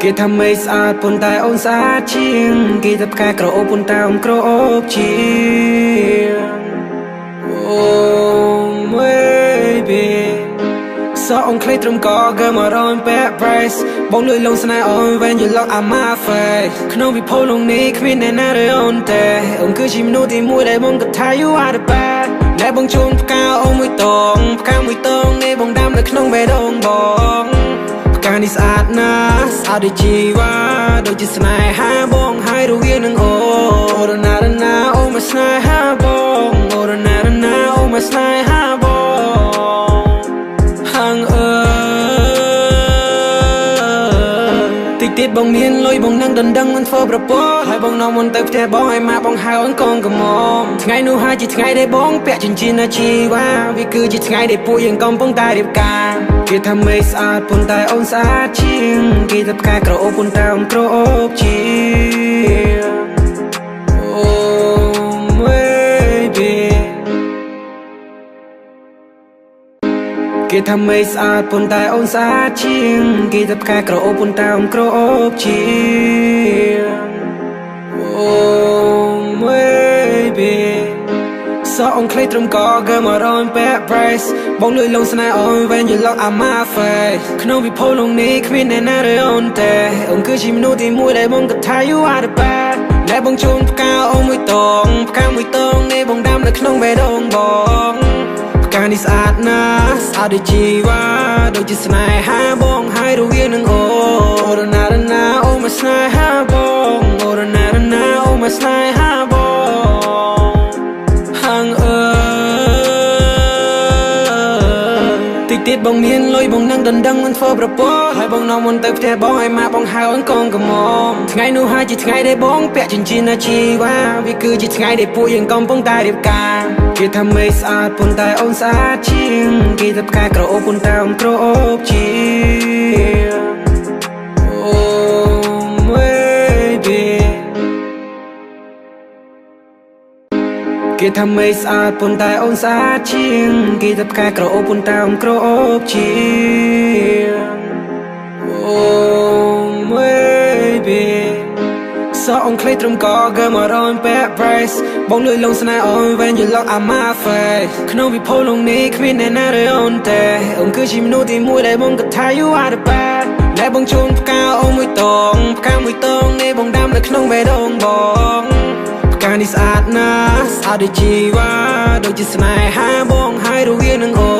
គេថាមេស្អាតប៉ុន្តែអូនស្អាតជាងគេថាផ្កាក្រអូបប៉ុន្តែអូនក្រអូបជាង Oh baby សោះអូនខ្លីត្រឹមកកមករនបែប price បងលួយលងស្នេហ៍អូន when you look at my face ក្នុងវិភពលោកនេះគ្មានអ្នកណារើអូនទេអូនគឺជាមនុស្សទីមួយដែលបងគិតថា you are the best តែបងជូនផ្កាអូនមួយតងផ្កាមួយតងនេះបងដាំនៅក្នុងបេះដូងបងផ្កានេះស្អាតណាស់ស្អាតដូចជីវ៉ាដូចជាស្នេហាបងហើយរវាងនឹងអូរណារណាអូមកស្នេហាបងអូរណារណាអូមកស្នេហាបងហាងតិចទៀតបងមានលុយបងនឹងដណ្ដឹងមិនធ្វើប្រពោហើយបងនាំមុនទៅផ្ទះបងឲ្យម៉ាក់បងហៅអូនកូនកំមុំថ្ងៃនោះហើយជាថ្ងៃដែលបងពាក់ចិញ្ចៀនអាជីវ៉ាវាគឺជាថ្ងៃដែលពួកយើងកំពុងតែរៀបការគេថាមេស្អាតប៉ុន្តែអូនស្អាតជាងគេថាផ្កាក្រអូបប៉ុន្តែអូនក្រអូបជាង Oh baby គេថាមេស្អាតប៉ុន្តែអូនស្អាតជាងគេថាផ្កាក្រអូបប៉ុន្តែអូនក្រអូបជាង Oh baby សោះអូនខ្លីត្រឹមកកមករនបែប price បងលួយលងស្នេហ៍អូន when you look at my face ក្នុងវិភពលោកនេះគ្មានអ្នកណារើអូនទេអូនគឺជាមនុស្សទីមួយដែលបងគិតថា you are the best តែបងជូនផ្កាអូនមួយតងផ្កាមួយតងនេះបងដាំនៅក្នុងបេះដូងបងផ្កានេះស្អាតណាស់ស្អាតដូចជីវ៉ាដូចជាស្នេហាបងហើយរវាងនឹងអូរណារណាអូមកស្នេហាបងអូរណារណាអូមកស្នេហាបងហាងតិចទៀតបងមានលុយបងនឹងដណ្ដឹងមិនធ្វើប្រពោហើយបងនាំមុនទៅផ្ទះបងឲ្យម៉ាក់បងហៅអូនកូនកំមុំថ្ងៃនោះហើយជាថ្ងៃដែលបងពាក់ចិញ្ចៀនអាជីវ៉ាវាគឺជាថ្ងៃដែលពួកយើងកំពុងតែរៀបការគេថាមេស្អាតប៉ុន្តែអូនស្អាតជាងគេថាផ្កាក្រអូបប៉ុន្តែអូនក្រអូបជាង Oh baby គេថាមេស្អាតប៉ុន្តែអូនស្អាតជាងគេថាផ្កាក្រអូបប៉ុន្តែអូនក្រអូបជាង Oh baby សោះអូនខ្លីត្រឹមកកមករនបែប price បងលួយលងស្នេហ៍អូន when you look at my face ក្នុងវិភពលោកនេះគ្មានអ្នកណារើអូនទេអូនគឺជាមនុស្សទីមួយដែលបងគិតថា you are the best តែបងជូនផ្កាអូនមួយតងផ្កាមួយតងនេះបងដាំនៅក្នុងបេះដូងបងផ្កានេះស្អាតណាស់ស្អាតដូចជីវ៉ាដូចជាស្នេហាបងហើយរវាងនឹងអូ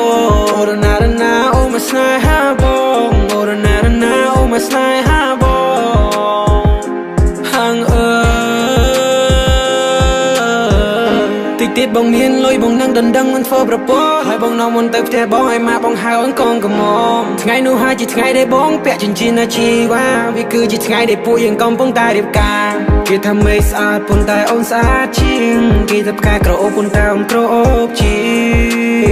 រណារណាអូមកស្នេហាបងអូរណារណាអូមកស្នេហាបងហាងតិចទៀតបងមានលុយបងនឹងដណ្ដឹងមិនធ្វើប្រពោហើយបងនាំមុនទៅផ្ទះបងឲ្យម៉ាក់បងហៅអូនកូនកំមុំថ្ងៃនោះហើយជាថ្ងៃដែលបងពាក់ចិញ្ចៀនអាជីវ៉ាវាគឺជាថ្ងៃដែលពួកយើងកំពុងតែរៀបការគេថាមេស្អាតប៉ុន្តែអូនស្អាតជាងគេថាផ្កាក្រអូបប៉ុន្តែអូនក្រអូបជាង